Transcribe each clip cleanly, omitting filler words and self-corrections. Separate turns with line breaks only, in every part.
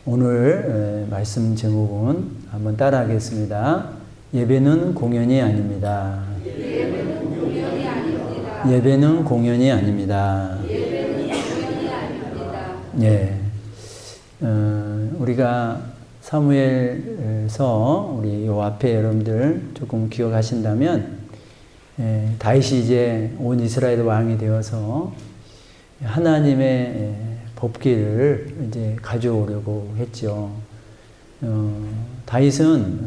오늘 말씀 제목은 한번 따라하겠습니다. 예배는 공연이 아닙니다.
예배는 공연이 아닙니다.
예배는 공연이 아닙니다.
예배는 공연이 아닙니다.
예. 우리가 사무엘서 우리 요 앞에 여러분들 조금 기억하신다면, 다윗이 이제 온 이스라엘 왕이 되어서 하나님의 법궤를 이제 가져오려고 했죠. 다윗은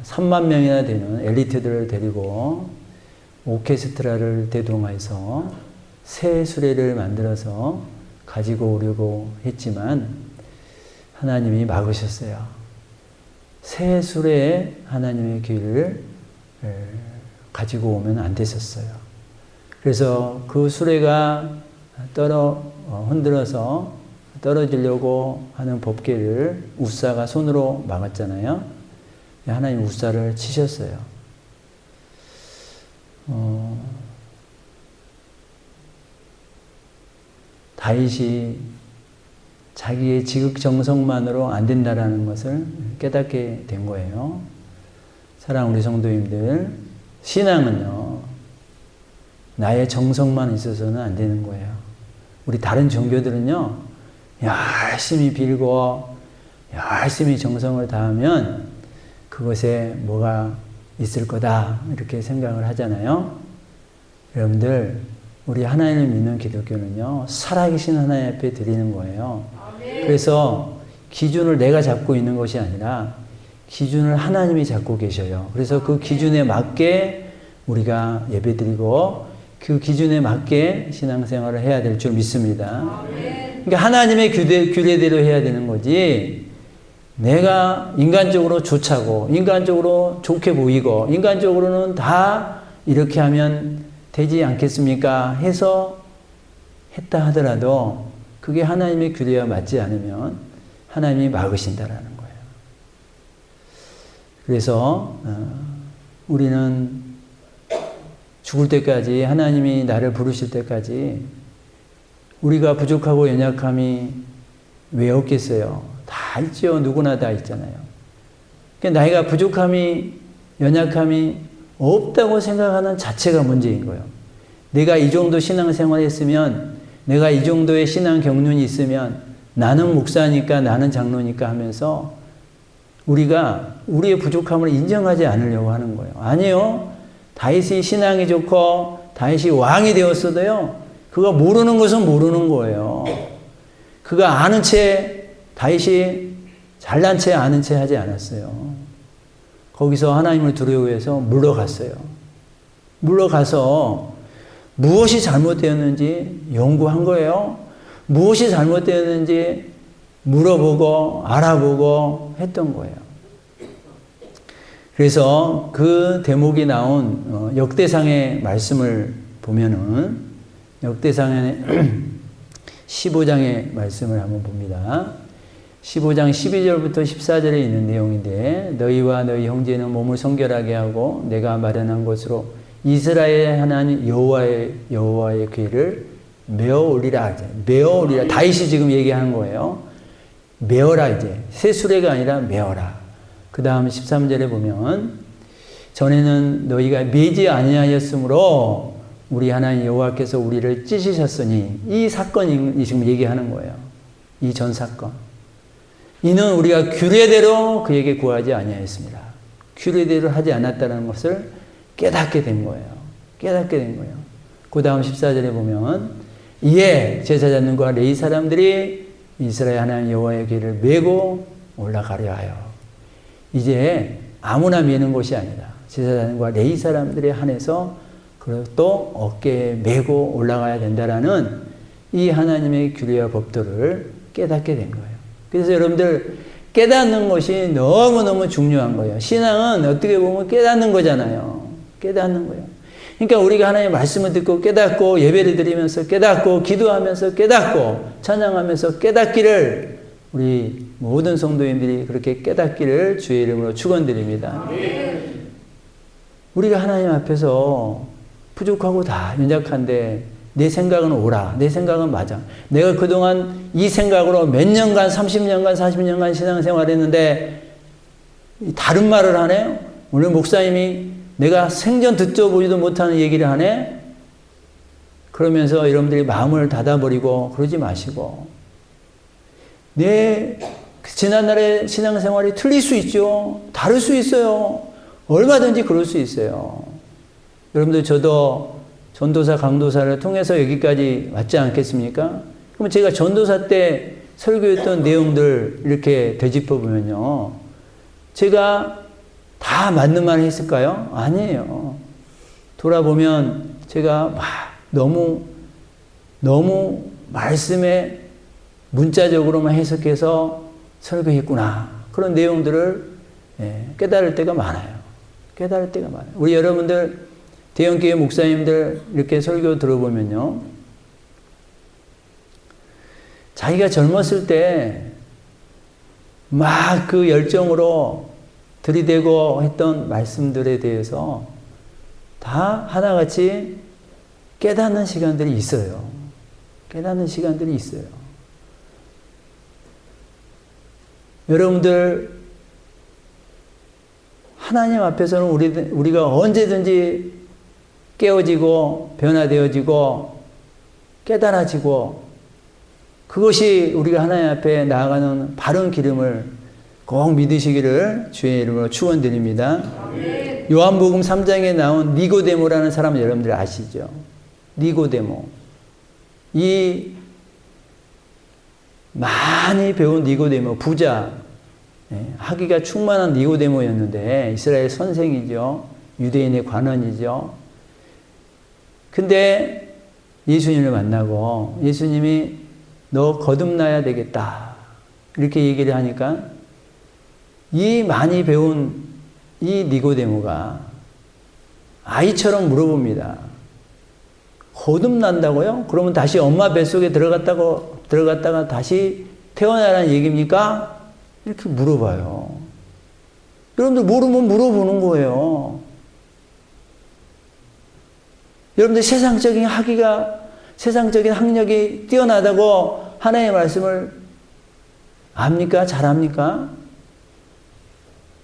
3만 명이나 되는 엘리트들을 데리고 오케스트라를 대동해서 새 수레를 만들어서 가지고 오려고 했지만 하나님이 막으셨어요. 새 수레에 하나님의 귀를 가지고 오면 안 됐었어요. 그래서 그 수레가 흔들어서 떨어지려고 하는 법궤를 우사가 손으로 막았잖아요. 하나님 우사를 치셨어요. 다윗이 자기의 지극정성만으로 안 된다라는 것을 깨닫게 된 거예요. 사랑하는 우리 성도님들, 신앙은요, 나의 정성만 있어서는 안 되는 거예요. 우리 다른 종교들은요, 열심히 빌고 열심히 정성을 다하면 그것에 뭐가 있을 거다 이렇게 생각을 하잖아요. 여러분들, 우리 하나님을 믿는 기독교는요, 살아계신 하나님 앞에 드리는 거예요. 그래서 기준을 내가 잡고 있는 것이 아니라 기준을 하나님이 잡고 계셔요. 그래서 그 기준에 맞게 우리가 예배드리고 그 기준에 맞게 신앙생활을 해야 될 줄 믿습니다. 그러니까 하나님의 규례대로 해야 되는 거지, 내가 인간적으로 좋자고 인간적으로 좋게 보이고 인간적으로는 다 이렇게 하면 되지 않겠습니까? 해서 했다 하더라도 그게 하나님의 규례와 맞지 않으면 하나님이 막으신다라는 거예요. 그래서 우리는 죽을 때까지, 하나님이 나를 부르실 때까지 우리가 부족하고 연약함이 왜 없겠어요? 다 있죠. 누구나 다 있잖아요. 그러니까 나이가 부족함이, 연약함이 없다고 생각하는 자체가 문제인 거예요. 내가 이 정도 신앙생활 했으면, 내가 이 정도의 신앙 경륜이 있으면 나는 목사니까, 나는 장로니까 하면서 우리가 우리의 부족함을 인정하지 않으려고 하는 거예요. 아니요. 다윗이 신앙이 좋고 다윗이 왕이 되었어도요, 그가 모르는 것은 모르는 거예요. 그가 아는 채, 다윗이 잘난 채 아는 채 하지 않았어요. 거기서 하나님을 두려워해서 물러갔어요. 물러가서 무엇이 잘못되었는지 연구한 거예요. 무엇이 잘못되었는지 물어보고 알아보고 했던 거예요. 그래서 그 대목이 나온 역대상의 말씀을 보면은, 역대상의 15장의 말씀을 한번 봅니다. 15장 12절부터 14절에 있는 내용인데, 너희와 너희 형제는 몸을 성결하게 하고 내가 마련한 곳으로 이스라엘 하나님 여호와의 궤를 메어 올리라. 메어 올리라. 다윗이 지금 얘기하는 거예요. 메어라. 이제 새 수레가 아니라 메어라. 그 다음 13절에 보면, 전에는 너희가 매지 아니하였으므로 우리 하나님 여호와께서 우리를 찢으셨으니, 이 사건이 지금 얘기하는 거예요. 이 전 사건. 이는 우리가 규례대로 그에게 구하지 아니하였습니다. 규례대로 하지 않았다는 것을 깨닫게 된 거예요. 깨닫게 된 거예요. 그 다음 14절에 보면, 이에 제사장들과 레위 사람들이 이스라엘 하나님 여호와의 궤를 메고 올라가려 하여. 이제 아무나 메는 것이 아니라 제사장과 레위 사람들에 한해서 또 어깨에 메고 올라가야 된다라는 이 하나님의 규례와 법도를 깨닫게 된 거예요. 그래서 여러분들, 깨닫는 것이 너무너무 중요한 거예요. 신앙은 어떻게 보면 깨닫는 거잖아요. 깨닫는 거예요. 그러니까 우리가 하나님의 말씀을 듣고 깨닫고, 예배를 드리면서 깨닫고, 기도하면서 깨닫고, 찬양하면서 깨닫기를, 우리 모든 성도님들이 그렇게 깨닫기를 주의 이름으로 축원드립니다. 우리가 하나님 앞에서 부족하고 다 연약한데 내 생각은 옳아. 내 생각은 맞아. 내가 그동안 이 생각으로 몇 년간, 30년간, 40년간 신앙생활했는데 다른 말을 하네? 오늘 목사님이 내가 생전 듣도 보지도 못하는 얘기를 하네? 그러면서 여러분들이 마음을 닫아버리고 그러지 마시고 내 지난날의 신앙생활이 틀릴 수 있죠. 다를 수 있어요. 얼마든지 그럴 수 있어요. 여러분들 저도 전도사, 강도사를 통해서 여기까지 왔지 않겠습니까? 그럼 제가 전도사 때 설교했던 내용들 이렇게 되짚어 보면요. 제가 다 맞는 말 했을까요? 아니에요. 돌아보면 제가 막 너무 말씀에 문자적으로만 해석해서 설교했구나. 그런 내용들을 깨달을 때가 많아요. 깨달을 때가 많아요. 우리 여러분들 대형교회 목사님들 이렇게 설교 들어보면요. 자기가 젊었을 때 막 그 열정으로 들이대고 했던 말씀들에 대해서 다 하나같이 깨닫는 시간들이 있어요. 깨닫는 시간들이 있어요. 여러분들 하나님 앞에서는 우리가 언제든지 깨어지고 변화되어지고 깨달아지고 그것이 우리가 하나님 앞에 나아가는 바른 기름을 꼭 믿으시기를 주의 이름으로 축원드립니다. 요한복음 3장에 나온 니고데모라는 사람 여러분들 아시죠? 니고데모. 이 많이 배운 니고데모, 부자, 학위가 충만한 니고데모였는데 이스라엘 선생이죠. 유대인의 관원이죠. 근데 예수님을 만나고 예수님이 너 거듭나야 되겠다. 이렇게 얘기를 하니까 이 많이 배운 이 니고데모가 아이처럼 물어봅니다. 거듭난다고요? 그러면 다시 엄마 뱃속에 들어갔다가 다시 태어나라는 얘기입니까? 이렇게 물어봐요. 여러분들 모르면 물어보는 거예요. 여러분들 세상적인 학력이 뛰어나다고 하나님의 말씀을 압니까? 잘합니까?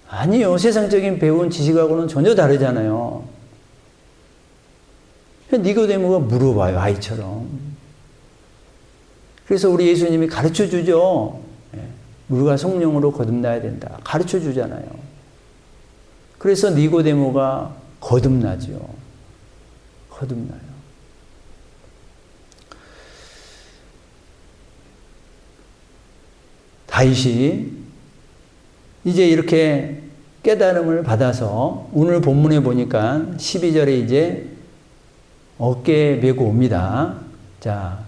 아니요. 세상적인 배운 지식하고는 전혀 다르잖아요. 니고데모가 물어봐요. 아이처럼. 그래서 우리 예수님이 가르쳐 주죠. 물과 성령으로 거듭나야 된다. 가르쳐 주잖아요. 그래서 니고데모가 거듭나죠. 거듭나요. 다윗이 이제 이렇게 깨달음을 받아서 오늘 본문에 보니까 12절에 이제 어깨에 메고 옵니다. 자,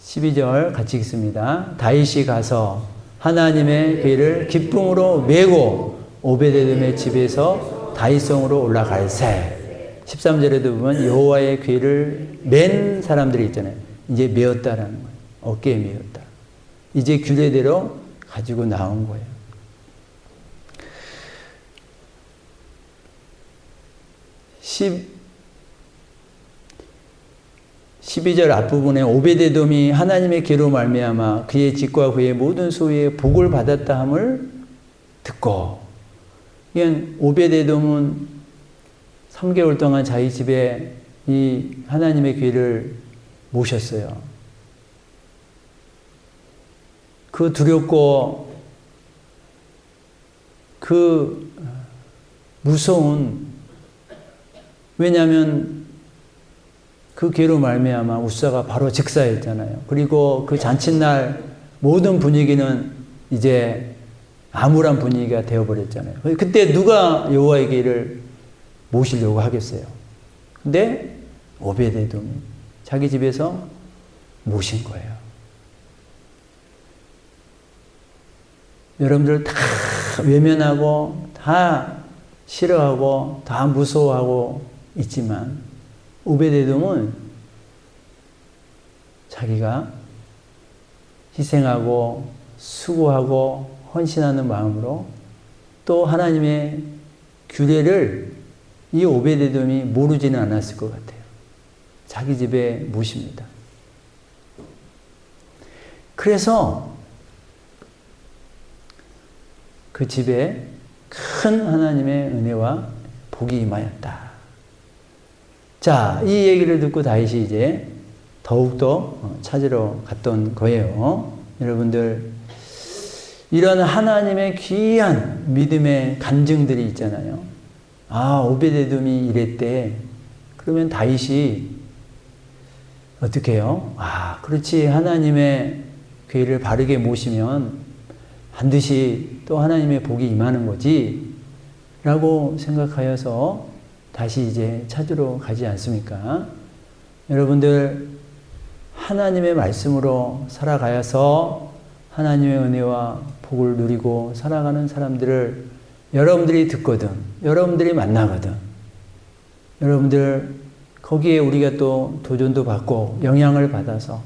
12절 같이 읽습니다. 다윗이 가서 하나님의 궤를 기쁨으로 메고 오베데돔의 집에서 다윗성으로 올라갈새. 13절에도 보면 여호와의 궤를 맨 사람들이 있잖아요. 이제 메었다라는 거예요. 어깨에 메었다. 이제 규례대로 가지고 나온 거예요. 12절 앞부분에 오베데돔이 하나님의 궤로 말미암아 그의 집과 그의 모든 소유에 복을 받았다 함을 듣고, 이건 오베데돔은 3개월 동안 자기 집에 이 하나님의 궤를 모셨어요. 그 두렵고 그 무서운, 왜냐하면 그 궤로 말미암아 우사가 바로 즉사했잖아요. 그리고 그 잔칫날 모든 분위기는 이제 암울한 분위기가 되어버렸잖아요. 그때 누가 여호와의 궤를 모시려고 하겠어요. 근데 오베데돔이 자기 집에서 모신 거예요. 여러분들 다 외면하고 다 싫어하고 다 무서워하고 있지만 오베데돔은 자기가 희생하고 수고하고 헌신하는 마음으로 또 하나님의 규례를 이 오베데돔이 모르지는 않았을 것 같아요. 자기 집에 모십니다. 그래서 그 집에 큰 하나님의 은혜와 복이 임하였다. 자, 이 얘기를 듣고 다윗이 이제 더욱더 찾으러 갔던 거예요. 여러분들, 이런 하나님의 귀한 믿음의 간증들이 있잖아요. 아, 오베데돔이 이랬대. 그러면 다윗이 어떻게 해요? 아, 그렇지. 하나님의 괴를 바르게 모시면 반드시 또 하나님의 복이 임하는 거지. 라고 생각하여서 다시 이제 찾으러 가지 않습니까? 여러분들, 하나님의 말씀으로 살아가서 하나님의 은혜와 복을 누리고 살아가는 사람들을 여러분들이 듣거든, 여러분들이 만나거든, 여러분들 거기에 우리가 또 도전도 받고 영향을 받아서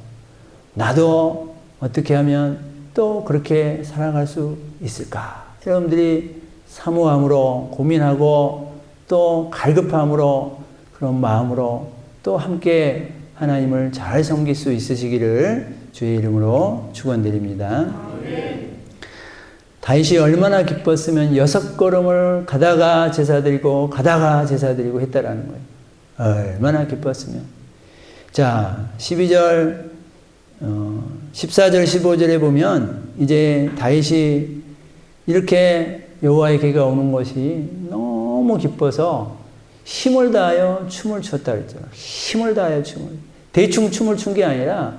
나도 어떻게 하면 또 그렇게 살아갈 수 있을까? 여러분들이 사모함으로 고민하고 또 갈급함으로 그런 마음으로 또 함께 하나님을 잘 섬길 수 있으시기를 주의 이름으로 축원드립니다. 다윗이 얼마나 기뻤으면 6걸음을 가다가 제사드리고 가다가 제사드리고 했다라는 거예요. 얼마나 기뻤으면. 자, 12절, 14절, 15절에 보면 이제 다윗이 이렇게 여호와의 궤가 오는 것이 너무 기뻐서 힘을 다하여 춤을 췄다 그랬잖아요. 힘을 다하여 춤을. 대충 춤을 춘 게 아니라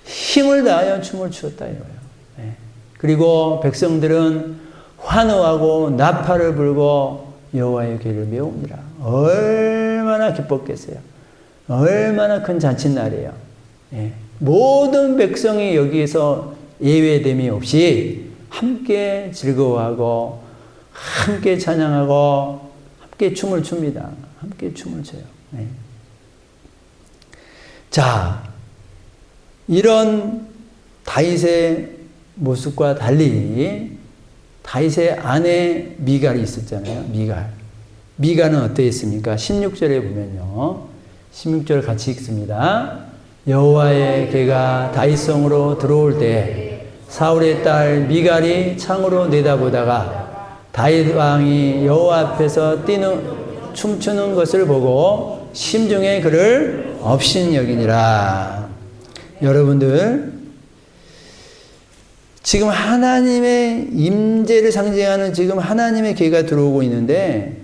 힘을 다하여 춤을 추었다 이거예요. 네. 그리고 백성들은 환호하고 나팔을 불고 여호와의 궤를 메우니라. 얼마나 기뻤겠어요. 얼마나 큰 잔칫날이에요. 네. 모든 백성이 여기에서 예외됨이 없이 함께 즐거워하고 함께 찬양하고 함께 춤을 춥니다. 함께 춤을 춰요. 네. 자, 이런 다윗의 모습과 달리 다윗의 아내 미갈이 있었잖아요. 미갈은 어떠했습니까? 16절에 보면요. 16절 같이 읽습니다. 여호와의 궤가 다윗성으로 들어올 때 사울의 딸 미갈이 창으로 내다보다가 다윗 왕이 여호와 앞에서 춤추는 것을 보고 심중에 그를 업신여기니라. 여러분들, 지금 하나님의 임재를 상징하는 지금 하나님의 궤가 들어오고 있는데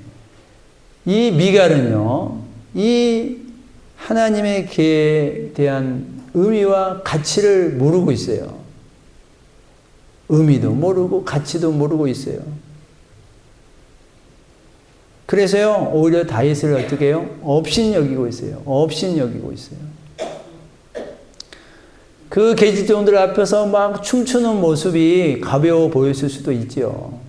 이 미갈은요, 이 하나님의 궤에 대한 의미와 가치를 모르고 있어요. 의미도 모르고 가치도 모르고 있어요. 그래서요, 오히려 다윗을 어떻게 해요? 업신여기고 있어요. 업신여기고 있어요. 그 계집종들 앞에서 막 춤추는 모습이 가벼워 보였을 수도 있죠.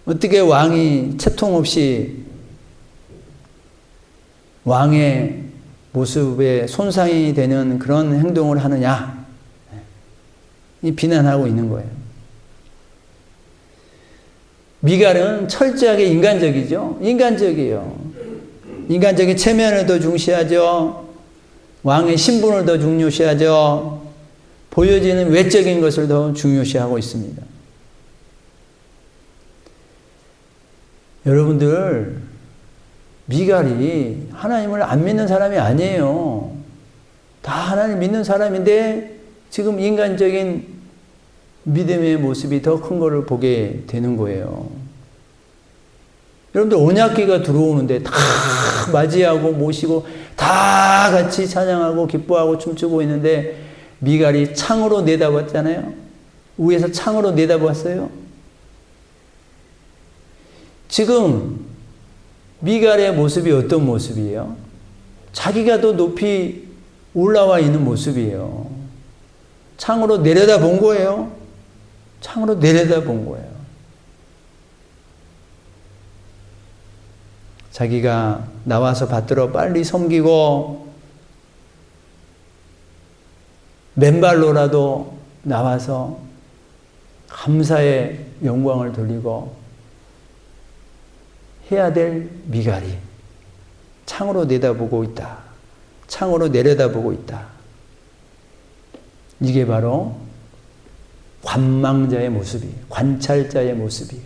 어떻게 왕이 채통 없이 왕의 모습에 손상이 되는 그런 행동을 하느냐? 이 비난하고 있는 거예요. 미갈은 철저하게 인간적이죠. 인간적이에요. 인간적인 체면을 더 중시하죠. 왕의 신분을 더 중요시하죠. 보여지는 외적인 것을 더 중요시하고 있습니다. 여러분들, 미갈이 하나님을 안 믿는 사람이 아니에요. 다 하나님 믿는 사람인데 지금 인간적인 믿음의 모습이 더 큰 거를 보게 되는 거예요. 여러분들, 언약궤가 들어오는데 다 맞이하고 모시고 다 같이 찬양하고 기뻐하고 춤추고 있는데 미갈이 창으로 내다봤잖아요. 위에서 창으로 내다봤어요. 지금 미갈의 모습이 어떤 모습이에요? 자기가 더 높이 올라와 있는 모습이에요. 창으로 내려다본 거예요. 창으로 내려다본 거예요. 자기가 나와서 받들어 빨리 섬기고 맨발로라도 나와서 감사의 영광을 돌리고 해야 될 미갈이 창으로 내다보고 있다. 창으로 내려다보고 있다. 이게 바로 관망자의 모습이에요. 관찰자의 모습이에요.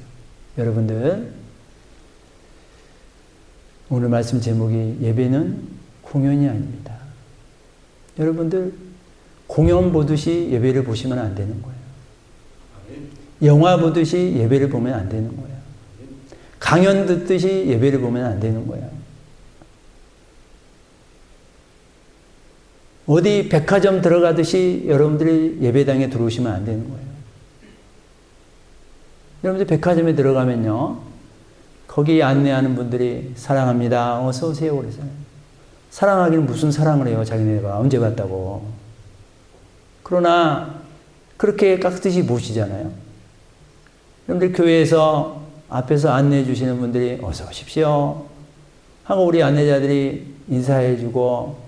여러분들, 오늘 말씀 제목이 예배는 공연이 아닙니다. 여러분들, 공연 보듯이 예배를 보시면 안 되는 거예요. 영화 보듯이 예배를 보면 안 되는 거예요. 강연 듣듯이 예배를 보면 안 되는 거예요. 어디 백화점 들어가듯이 여러분들이 예배당에 들어오시면 안 되는 거예요. 여러분들 백화점에 들어가면요, 거기 안내하는 분들이 사랑합니다. 어서 오세요. 그러잖아요. 사랑하기는 무슨 사랑을 해요. 자기네가 언제 봤다고. 그러나 그렇게 깍듯이 모시잖아요. 여러분들 교회에서 앞에서 안내해 주시는 분들이 어서 오십시오 하고 우리 안내자들이 인사해 주고,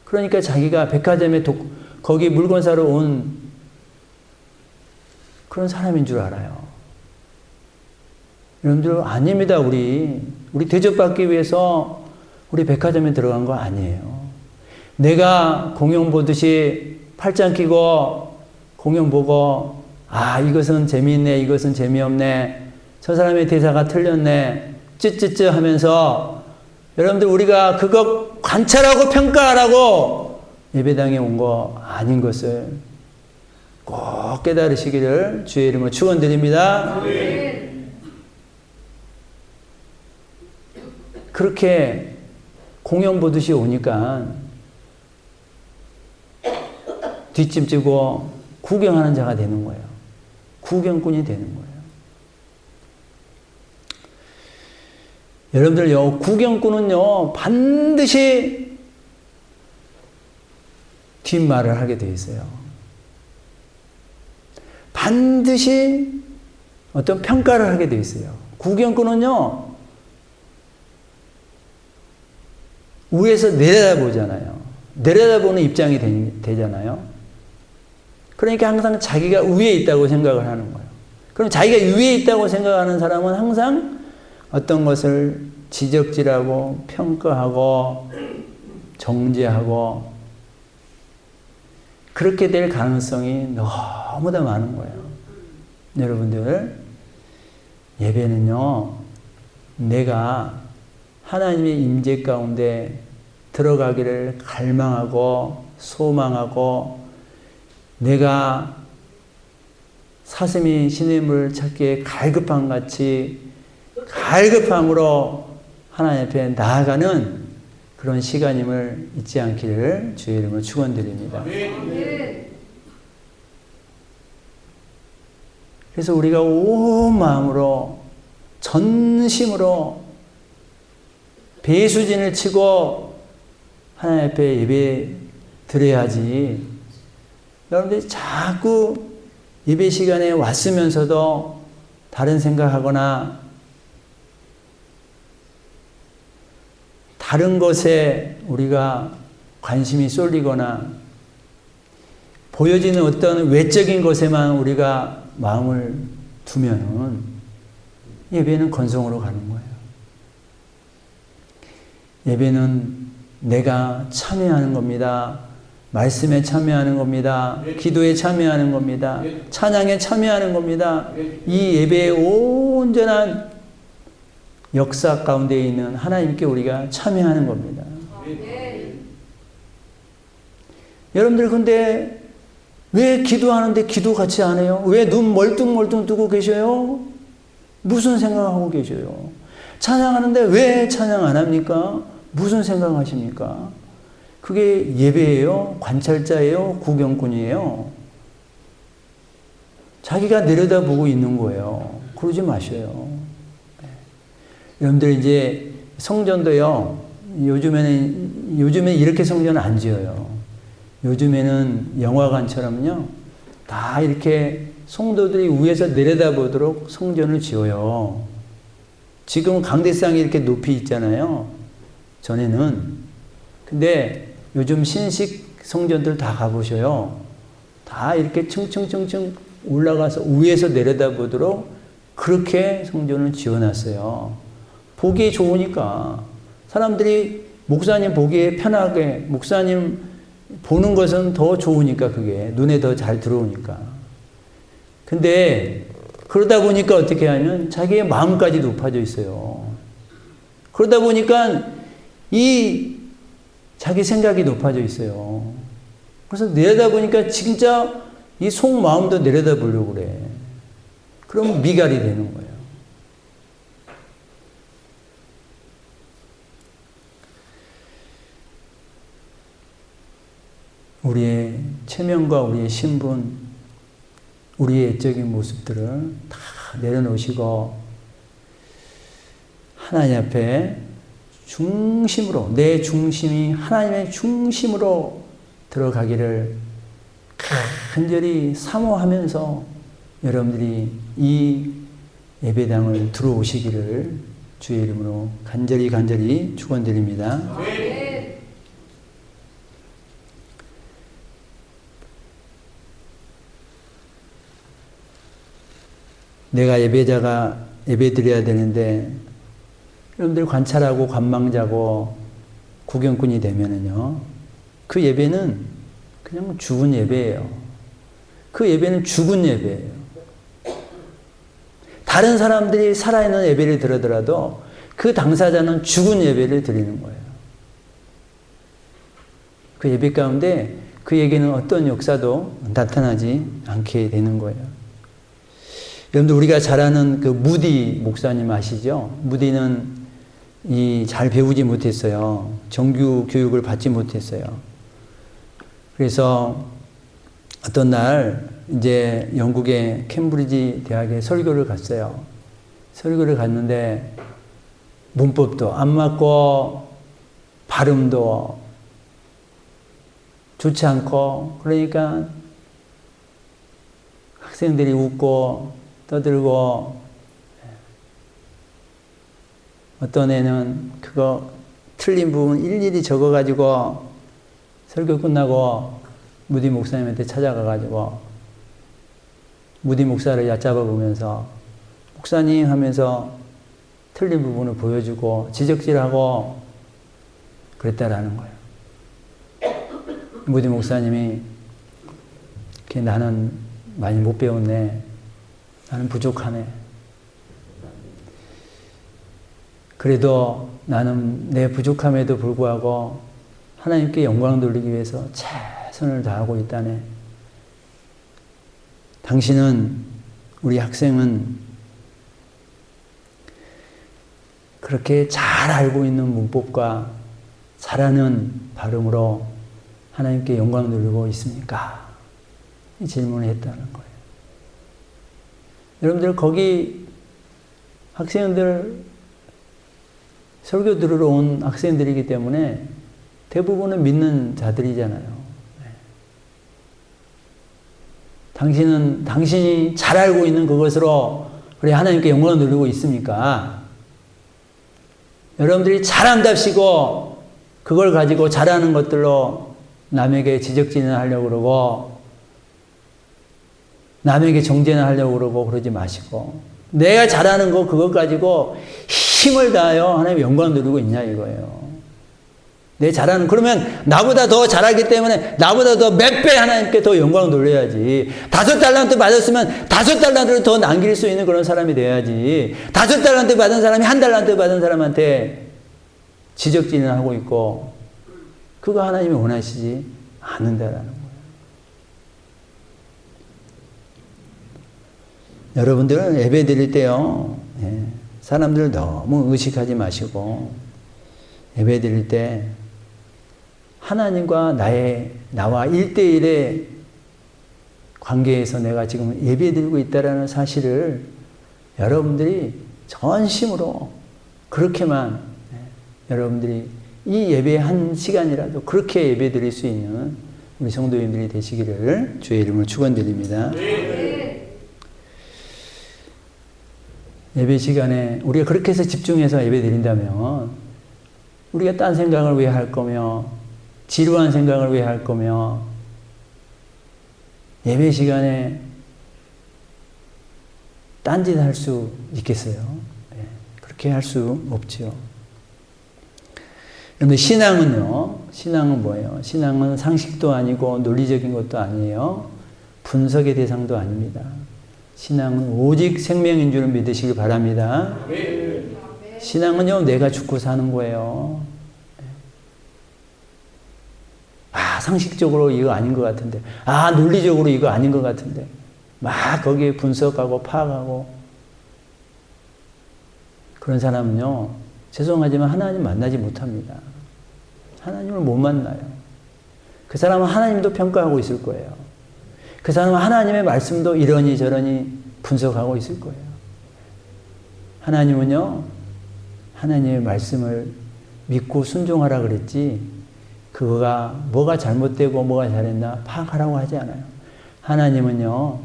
그러니까 자기가 백화점에 거기 물건 사러 온 그런 사람인 줄 알아요. 여러분들, 아닙니다. 우리 대접받기 위해서 우리 백화점에 들어간 거 아니에요. 내가 공연 보듯이 팔짱 끼고 공연 보고, 아, 이것은 재미있네, 이것은 재미없네, 저 사람의 대사가 틀렸네, 찌찌찌 하면서, 여러분들, 우리가 그거 관찰하고 평가하라고 예배당에 온 거 아닌 것을 꼭 깨달으시기를 주의 이름으로 축원드립니다. 그렇게 공연 보듯이 오니까 뒷짐지고 구경하는 자가 되는 거예요. 구경꾼이 되는 거예요. 여러분들요, 구경꾼은요, 반드시 뒷말을 하게 돼 있어요. 반드시 어떤 평가를 하게 돼 있어요. 구경꾼은요, 위에서 내려다보잖아요. 내려다보는 입장이 되잖아요. 그러니까 항상 자기가 위에 있다고 생각을 하는 거예요. 그럼 자기가 위에 있다고 생각하는 사람은 항상 어떤 것을 지적질하고 평가하고 정죄하고 그렇게 될 가능성이 너무나 많은 거예요. 여러분들, 예배는요, 내가 하나님의 임재 가운데 들어가기를 갈망하고 소망하고, 내가 사슴이 시냇물을 찾기에 갈급함 같이 갈급함으로 하나님 앞에 나아가는 그런 시간임을 잊지 않기를 주의 이름으로 축원드립니다. 그래서 우리가 온 마음으로 전심으로 배수진을 치고 하나님 앞에 예배 드려야지. 여러분들이 자꾸 예배 시간에 왔으면서도 다른 생각하거나 다른 것에 우리가 관심이 쏠리거나 보여지는 어떤 외적인 것에만 우리가 마음을 두면은 예배는 건성으로 가는 거예요. 예배는 내가 참여하는 겁니다. 말씀에 참여하는 겁니다. 기도에 참여하는 겁니다. 찬양에 참여하는 겁니다. 이 예배의 온전한 역사 가운데 있는 하나님께 우리가 참여하는 겁니다. 여러분들, 근데 왜 기도하는데 기도 같이 안 해요? 왜 눈 멀뚱멀뚱 뜨고 계셔요? 무슨 생각하고 계셔요? 찬양하는데 왜 찬양 안 합니까? 무슨 생각하십니까? 그게 예배예요? 관찰자예요? 구경꾼이에요? 자기가 내려다보고 있는 거예요. 그러지 마셔요. 여러분들, 이제 성전도요, 요즘에는 이렇게 성전 안 지어요. 요즘에는 영화관처럼요, 다 이렇게 성도들이 위에서 내려다보도록 성전을 지어요. 지금은 강대상이 이렇게 높이 있잖아요. 전에는. 근데 요즘 신식 성전들 다 가보셔요. 다 이렇게 층층층층 올라가서 위에서 내려다보도록 그렇게 성전을 지어놨어요. 보기 좋으니까. 사람들이 목사님 보기에 편하게, 목사님 보는 것은 더 좋으니까, 그게 눈에 더 잘 들어오니까. 근데 그러다 보니까 어떻게 하면 자기의 마음까지 높아져 있어요. 그러다 보니까 이 자기 생각이 높아져 있어요. 그래서 내려다보니까 진짜 이 속마음도 내려다보려고 그래. 그럼 미갈이 되는 거예요. 우리의 체면과 우리의 신분, 우리의 애적인 모습들을 다 내려놓으시고 하나님 앞에 중심으로, 내 중심이 하나님의 중심으로 들어가기를 간절히 사모하면서 여러분들이 이 예배당을 들어오시기를 주의 이름으로 간절히 축원드립니다. 내가 예배자가 예배드려야 되는데 여러분들 관찰하고 관망자고 구경꾼이 되면은요, 그 예배는 그냥 죽은 예배예요. 그 예배는 죽은 예배예요. 다른 사람들이 살아있는 예배를 드리더라도 그 당사자는 죽은 예배를 드리는 거예요. 그 예배 가운데 그에게는 어떤 역사도 나타나지 않게 되는 거예요. 여러분들 우리가 잘 아는 그 무디 목사님 아시죠? 무디는 잘 배우지 못했어요. 정규 교육을 받지 못했어요. 그래서 어떤 날 이제 영국의 캠브리지 대학에 설교를 갔어요. 설교를 갔는데 문법도 안 맞고 발음도 좋지 않고, 그러니까 학생들이 웃고 떠들고, 어떤 애는 그거 틀린 부분 일일이 적어가지고 설교 끝나고 무디 목사님한테 찾아가가지고 무디 목사를 얕잡아 보면서 목사님 하면서 틀린 부분을 보여주고 지적질하고 그랬다라는 거예요. 무디 목사님이 나는 많이 못 배웠네. 나는 부족하네. 그래도 나는 내 부족함에도 불구하고 하나님께 영광 돌리기 위해서 최선을 다하고 있다네. 당신은, 우리 학생은 그렇게 잘 알고 있는 문법과 잘하는 발음으로 하나님께 영광 돌리고 있습니까? 이 질문을 했다는 거예요. 여러분들 거기 학생들 설교 들으러 온 학생들이기 때문에 대부분은 믿는 자들이잖아요. 당신이 잘 알고 있는 그것으로 그래 하나님께 영광을 돌리고 있습니까? 여러분들이 잘한답시고 그걸 가지고 잘하는 것들로 남에게 지적질을 하려고 그러고 남에게 정죄를 하려고 그러고 그러지 마시고, 내가 잘하는 거 그것 가지고 힘을 다하여 하나님 영광 누리고 있냐 이거예요. 내 잘하는, 그러면 나보다 더 잘하기 때문에 나보다 더 몇 배 하나님께 더 영광 돌려야지. 5달란트 받았으면 5달란트를 더 남길 수 있는 그런 사람이 돼야지. 5달란트 받은 사람이 1달란트 받은 사람한테 지적질을 하고 있고, 그거 하나님이 원하시지 않는다라는 거예요. 여러분들은 예배 드릴 때요, 사람들을 너무 의식하지 마시고 예배 드릴 때 하나님과 나와 1대1의 관계에서 내가 지금 예배 드리고 있다는 사실을 여러분들이 전심으로 그렇게만, 여러분들이 이 예배 한 시간이라도 그렇게 예배 드릴 수 있는 우리 성도님들이 되시기를 주의 이름으로 축원드립니다. 예배 시간에 우리가 그렇게 해서 집중해서 예배 드린다면 우리가 딴 생각을 왜 할 거며 지루한 생각을 왜 할 거며 예배 시간에 딴짓 할 수 있겠어요? 그렇게 할 수 없죠. 그런데 신앙은 뭐예요? 신앙은 상식도 아니고 논리적인 것도 아니에요. 분석의 대상도 아닙니다. 신앙은 오직 생명인 줄 믿으시길 바랍니다. 신앙은요, 내가 죽고 사는 거예요. 상식적으로 이거 아닌 것 같은데, 논리적으로 이거 아닌 것 같은데, 막 거기에 분석하고 파악하고. 그런 사람은요, 죄송하지만 하나님 만나지 못합니다. 하나님을 못 만나요. 그 사람은 하나님도 평가하고 있을 거예요. 그 사람은 하나님의 말씀도 이러니 저러니 분석하고 있을 거예요. 하나님은요, 하나님의 말씀을 믿고 순종하라 그랬지, 그거가 뭐가 잘못되고 뭐가 잘했나 파악하라고 하지 않아요. 하나님은요,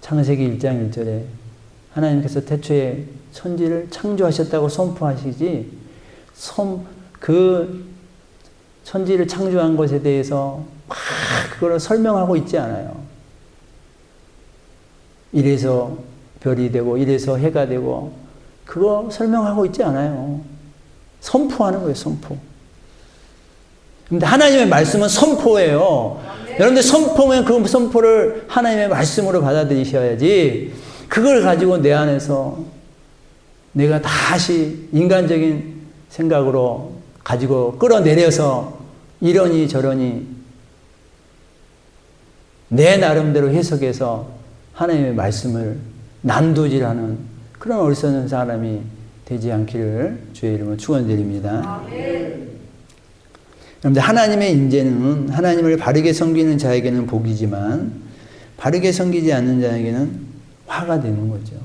창세기 1장 1절에 하나님께서 태초에 천지를 창조하셨다고 선포하시지, 그 천지를 창조한 것에 대해서 막 그걸 설명하고 있지 않아요. 이래서 별이 되고 이래서 해가 되고 그거 설명하고 있지 않아요. 선포하는 거예요, 선포. 근데 하나님의 말씀은 선포예요. 여러분들 선포면 그 선포를 하나님의 말씀으로 받아들이셔야지, 그걸 가지고 내 안에서 내가 다시 인간적인 생각으로 가지고 끌어내려서 이러니 저러니 내 나름대로 해석해서 하나님의 말씀을 난도질하는 그런 어리석은 사람이 되지 않기를 주의 이름으로 축원드립니다. 여러분들, 하나님의 임재는 하나님을 바르게 섬기는 자에게는 복이지만 바르게 섬기지 않는 자에게는 화가 되는 거죠.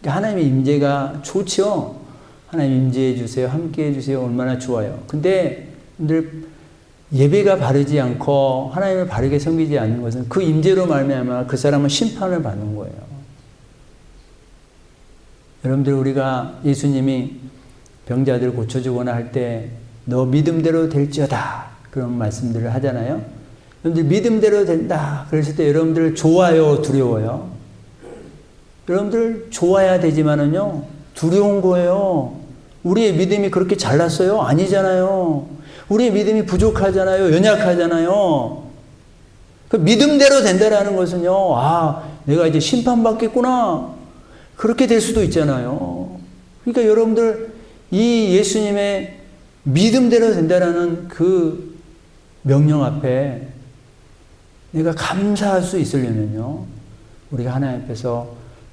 그러니까 하나님의 임재가 좋죠. 하나님 임재해 주세요, 함께 해 주세요, 얼마나 좋아요. 근데 늘 예배가 바르지 않고 하나님을 바르게 섬기지 않는 것은 그 임재로 말미암아 그 사람은 심판을 받는 거예요. 여러분들, 우리가 예수님이 병자들 고쳐주거나 할 때 너 믿음대로 될지어다 그런 말씀들을 하잖아요. 여러분들, 믿음대로 된다 그랬을 때 여러분들 좋아요, 두려워요? 여러분들 좋아야 되지만은요, 두려운 거예요. 우리의 믿음이 그렇게 잘났어요? 아니잖아요. 우리의 믿음이 부족하잖아요. 연약하잖아요. 그 믿음대로 된다라는 것은요, 내가 이제 심판받겠구나, 그렇게 될 수도 있잖아요. 그러니까 여러분들, 이 예수님의 믿음대로 된다라는 그 명령 앞에 내가 감사할 수 있으려면요, 우리가 하나님 앞에서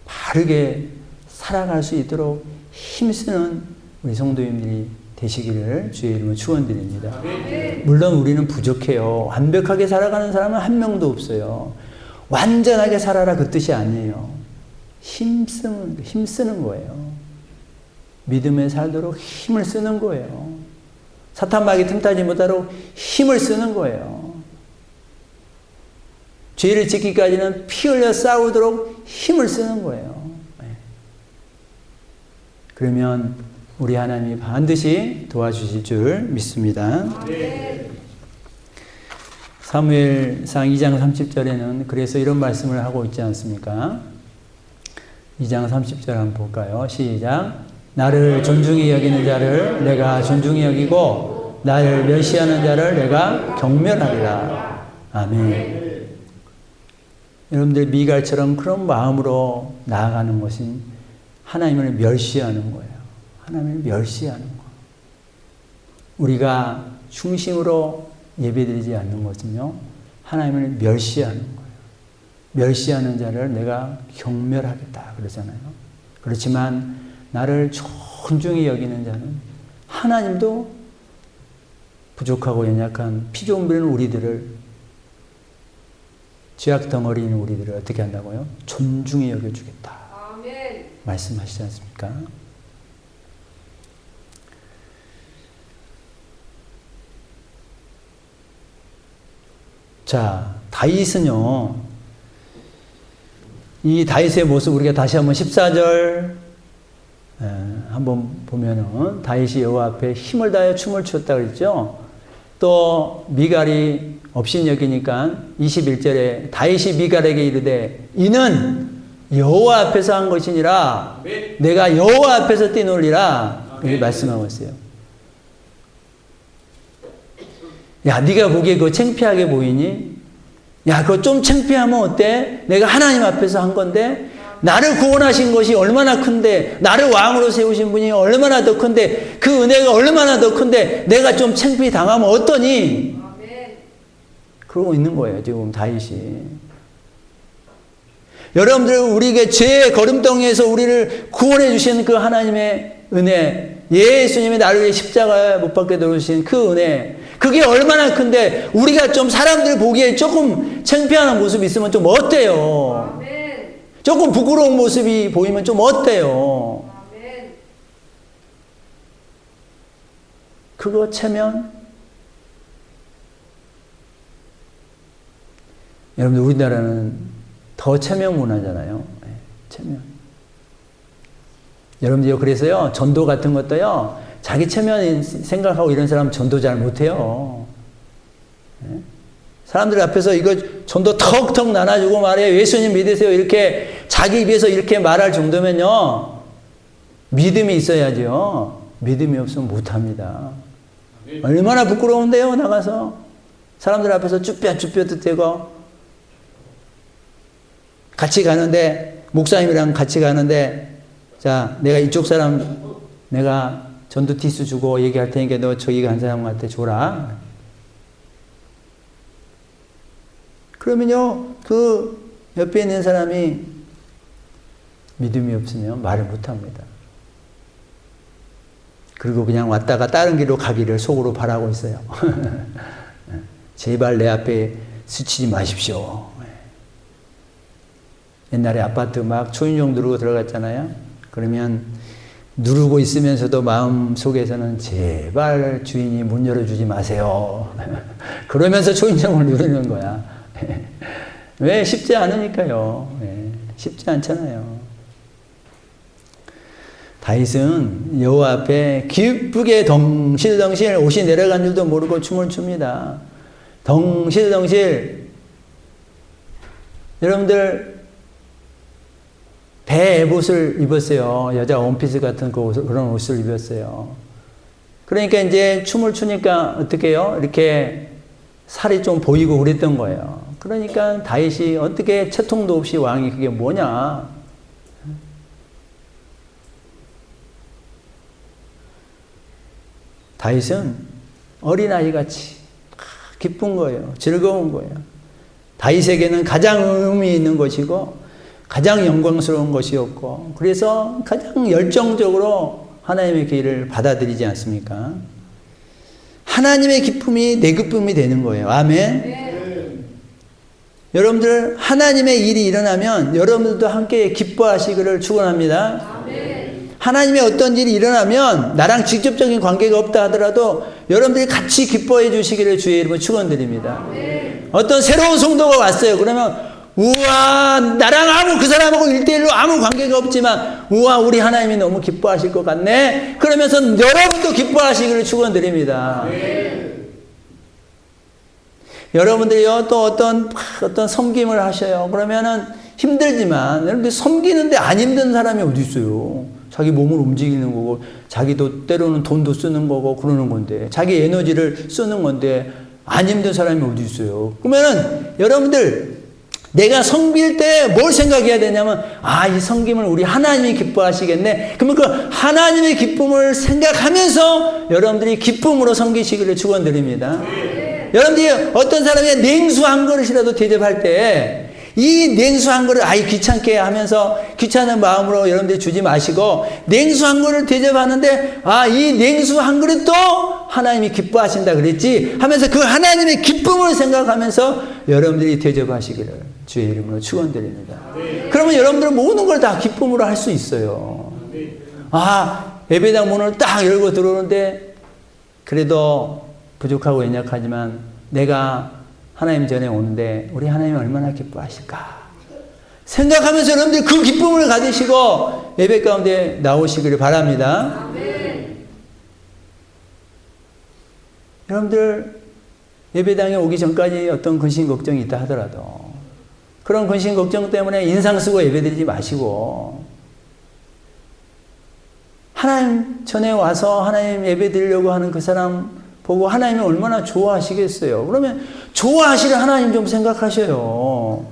바르게 살아갈 수 있도록 힘쓰는 우리 성도님들이 되시기를 주의 이름으로 축원드립니다. 물론 우리는 부족해요. 완벽하게 살아가는 사람은 한 명도 없어요. 완전하게 살아라 그 뜻이 아니에요. 힘쓰는 거예요. 믿음에 살도록 힘을 쓰는 거예요. 사탄마귀 틈타지 못하도록 힘을 쓰는 거예요. 죄를 지키기까지는 피 흘려 싸우도록 힘을 쓰는 거예요. 그러면 우리 하나님이 반드시 도와주실 줄 믿습니다. 사무엘상 2장 30절에는 그래서 이런 말씀을 하고 있지 않습니까? 2장 30절 한번 볼까요? 시작. 나를 존중히 여기는 자를 내가 존중히 여기고 나를 멸시하는 자를 내가 경멸하리라. 아멘. 여러분들, 미갈처럼 그런 마음으로 나아가는 것은 하나님을 멸시하는 거예요. 하나님을 멸시하는 거. 우리가 중심으로 예배드리지 않는 것은요, 하나님을 멸시하는 거예요. 멸시하는 자를 내가 경멸하겠다 그러잖아요. 그렇지만 나를 존중히 여기는 자는 하나님도 부족하고 연약한 피조물인 우리들을, 죄악 덩어리인 우리들을 어떻게 한다고요? 존중히 여겨주겠다.
아멘.
말씀하시지 않습니까? 자, 다윗은요, 이 다윗의 모습 우리가 다시 한번 14절 한번 보면은 다윗이 여호와 앞에 힘을 다하여 춤을 추었다 그랬죠. 또 미갈이 업신 여기니까 21절에 다윗이 미갈에게 이르되 이는 여호와 앞에서 한 것이니라. 내가 여호와 앞에서 뛰놀리라. 이렇게 말씀하고 있어요. 야, 네가 보기에 그거 창피하게 보이니? 야, 그거 좀 창피하면 어때? 내가 하나님 앞에서 한 건데, 나를 구원하신 것이 얼마나 큰데, 나를 왕으로 세우신 분이 얼마나 더 큰데, 그 은혜가 얼마나 더 큰데, 내가 좀 창피 당하면 어떠니? 그러고 있는 거예요, 지금 다윗이. 여러분들, 우리에게 죄의 거름덩이에서 우리를 구원해 주신 그 하나님의 은혜, 예수님이 나를 위해 십자가에 못 박게 도우신 그 은혜, 그게 얼마나 큰데 우리가 좀 사람들 보기에 조금 창피한 모습이 있으면 좀 어때요? 조금 부끄러운 모습이 보이면 좀 어때요? 그거 체면? 여러분들, 우리나라는 더 체면 문화잖아요. 체면. 여러분들, 그래서요, 전도 같은 것도요, 자기 체면 생각하고 이런 사람 전도 잘 못해요. 사람들 앞에서 이거 전도 턱턱 나눠주고 말해요. 예수님 믿으세요. 이렇게 자기 입에서 이렇게 말할 정도면요, 믿음이 있어야죠. 믿음이 없으면 못합니다. 얼마나 부끄러운데요, 나가서. 사람들 앞에서 쭈뼛쭈뼛 대고. 같이 가는데, 목사님이랑 같이 가는데, 자, 내가 이쪽 사람, 내가 전도 티스 주고 얘기할 테니까 너 저기 간 사람한테 줘라. 그러면요, 그 옆에 있는 사람이 믿음이 없으면 말을 못 합니다. 그리고 그냥 왔다가 다른 길로 가기를 속으로 바라고 있어요. 제발 내 앞에 스치지 마십시오. 옛날에 아파트 막 초인종 누르고 들어갔잖아요. 그러면 누르고 있으면서도 마음 속에서는 제발 주인이 문 열어주지 마세요. 그러면서 초인종을 누르는 거야. 왜? 쉽지 않으니까요. 쉽지 않잖아요. 다윗은 여호와 앞에 기쁘게 덩실덩실 옷이 내려간 줄도 모르고 춤을 춥니다. 덩실덩실. 여러분들, 배 에봇을 입었어요. 여자 원피스 같은 그런 옷을 입었어요. 그러니까 이제 춤을 추니까 어떻게 해요? 이렇게 살이 좀 보이고 그랬던 거예요. 그러니까 다윗이 어떻게 채통도 없이 왕이 그게 뭐냐? 다윗은 어린아이같이 기쁜 거예요. 즐거운 거예요. 다윗에게는 가장 의미 있는 것이고 가장 영광스러운 것이었고, 그래서 가장 열정적으로 하나님의 길을 받아들이지 않습니까? 하나님의 기쁨이 내 기쁨이 되는 거예요. 아멘. 여러분들, 하나님의 일이 일어나면 여러분들도 함께 기뻐하시기를 축원합니다. 하나님의 어떤 일이 일어나면 나랑 직접적인 관계가 없다 하더라도 여러분들이 같이 기뻐해 주시기를 주의 이름으로 축원드립니다. 어떤 새로운 성도가 왔어요. 그러면 우와, 나랑 그 사람하고 1대1로 아무 관계가 없지만 우와, 우리 하나님이 너무 기뻐하실 것 같네. 그러면서 여러분도 기뻐하시기를 축원드립니다. 여러분들이요, 또 어떤 섬김을 하셔요. 그러면은 힘들지만, 여러분들 섬기는데 안 힘든 사람이 어디 있어요? 자기 몸을 움직이는 거고, 자기도 때로는 돈도 쓰는 거고, 그러는 건데, 자기 에너지를 쓰는 건데, 안 힘든 사람이 어디 있어요? 그러면은, 여러분들, 내가 섬길 때 뭘 생각해야 되냐면, 이 섬김을 우리 하나님이 기뻐하시겠네? 그러면 그 하나님의 기쁨을 생각하면서 여러분들이 기쁨으로 섬기시기를 축원드립니다. 여러분들이 어떤 사람이 냉수 한 그릇이라도 대접할 때, 이 냉수 한 그릇, 귀찮게 하면서 귀찮은 마음으로 여러분들이 주지 마시고, 냉수 한 그릇 대접하는데, 이 냉수 한 그릇도 하나님이 기뻐하신다 그랬지? 하면서 그 하나님의 기쁨을 생각하면서 여러분들이 대접하시기를 주의 이름으로 축원드립니다. 그러면 여러분들은 모든 걸 다 기쁨으로 할 수 있어요. 예배당 문을 딱 열고 들어오는데, 그래도 부족하고 연약하지만 내가 하나님 전에 오는데 우리 하나님 얼마나 기뻐하실까 생각하면서 여러분들 그 기쁨을 가지시고 예배 가운데 나오시기를 바랍니다. 여러분들, 예배당에 오기 전까지 어떤 근심 걱정이 있다 하더라도 그런 근심 걱정 때문에 인상 쓰고 예배드리지 마시고 하나님 전에 와서 하나님 예배드리려고 하는 그 사람 보고 하나님이 얼마나 좋아하시겠어요. 그러면 좋아하시는 하나님 좀 생각하셔요.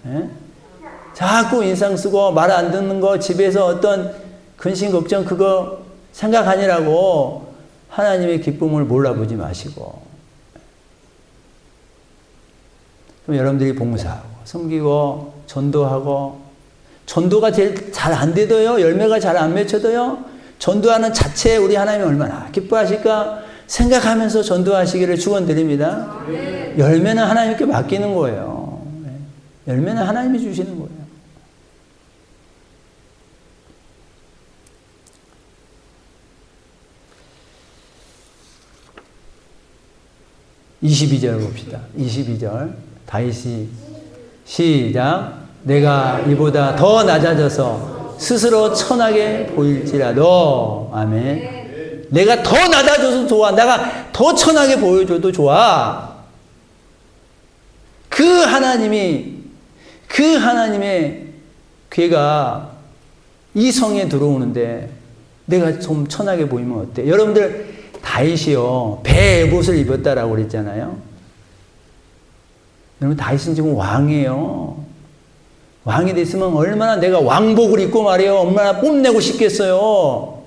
예? 자꾸 인상 쓰고 말 안 듣는 거 집에서 어떤 근심 걱정 그거 생각하니라고 하나님의 기쁨을 몰라보지 마시고 그럼 여러분들이 봉사하고 섬기고 전도하고 전도가 제일 잘 안 되더요. 열매가 잘 안 맺혀도요. 전도하는 자체에 우리 하나님이 얼마나 기뻐하실까 생각하면서 전도하시기를 축원드립니다. 열매는 하나님께 맡기는 거예요. 열매는 하나님이 주시는 거예요. (22절) 봅시다. 22절 다윗이 시작. 내가 이보다 더 낮아져서 스스로 천하게 보일지라도. 아멘. 내가 더 낮아져도 좋아. 내가 더 천하게 보여줘도 좋아. 그 하나님의 괴가 이 성에 들어오는데 내가 좀 천하게 보이면 어때? 여러분들 다윗이요 배의 옷을 입었다라고 그랬잖아요. 여러분 다윗은 지금 왕이에요. 왕이 됐으면 얼마나 내가 왕복을 입고 말이에요. 얼마나 뽐내고 싶겠어요.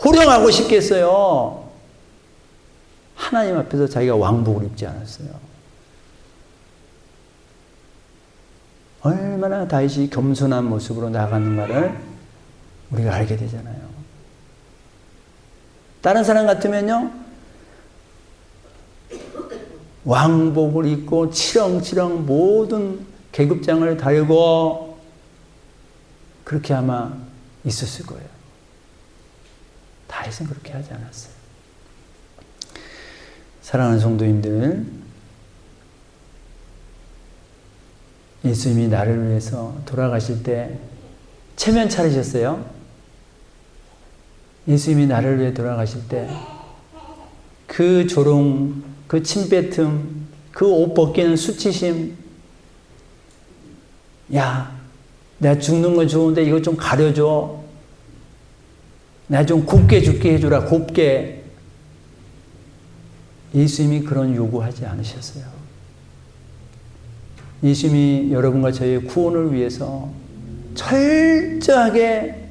호령하고 싶겠어요. 하나님 앞에서 자기가 왕복을 입지 않았어요. 얼마나 다윗이 겸손한 모습으로 나가는가를 우리가 알게 되잖아요. 다른 사람 같으면요 왕복을 입고 치렁치렁 모든 계급장을 달고 그렇게 아마 있었을 거예요. 다윗은 그렇게 하지 않았어요. 사랑하는 성도님들, 예수님이 나를 위해서 돌아가실 때 체면 차리셨어요? 예수님이 나를 위해 돌아가실 때 그 조롱, 그 침뱉음, 그 옷 벗기는 수치심, 야, 내가 죽는 건 좋은데 이거 좀 가려줘. 내가 좀 곱게 죽게 해주라, 곱게. 예수님이 그런 요구하지 않으셨어요. 예수님이 여러분과 저희의 구원을 위해서 철저하게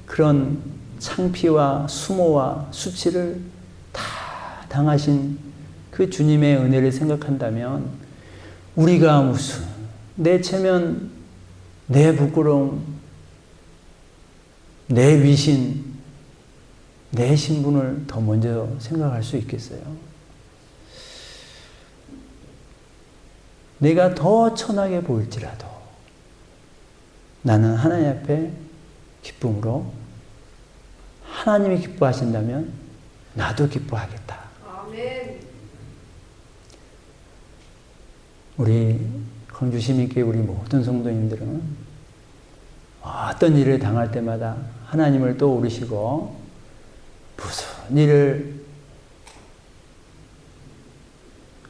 그런 창피와 수모와 수치를 다 당하신 그 주님의 은혜를 생각한다면 우리가 무슨 내 체면, 내 부끄러움, 내 위신, 내 신분을 더 먼저 생각할 수 있겠어요? 내가 더 천하게 보일지라도 나는 하나님 앞에 기쁨으로 하나님이 기뻐하신다면 나도 기뻐하겠다.
아멘.
우리 광주 시민교회 우리 모든 성도님들은 어떤 일을 당할 때마다 하나님을 떠오르시고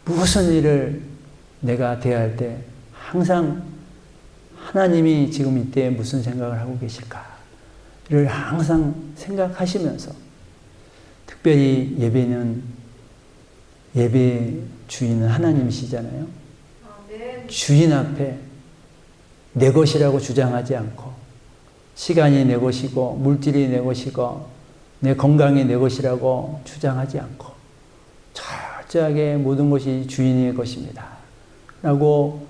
무슨 일을 내가 대할 때 항상 하나님이 지금 이때 무슨 생각을 하고 계실까를 항상 생각하시면서 특별히 예배는 예배 주인은 하나님이시잖아요.
아멘.
주인 앞에 내 것이라고 주장하지 않고 시간이 내 것이고 물질이 내 것이고 내 건강이 내 것이라고 주장하지 않고 철저하게 모든 것이 주인의 것입니다 라고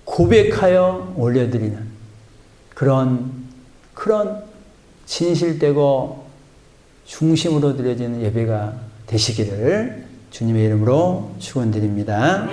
고백하여 올려드리는 그런 진실되고 중심으로 드려지는 예배가 되시기를 주님의 이름으로 축원드립니다.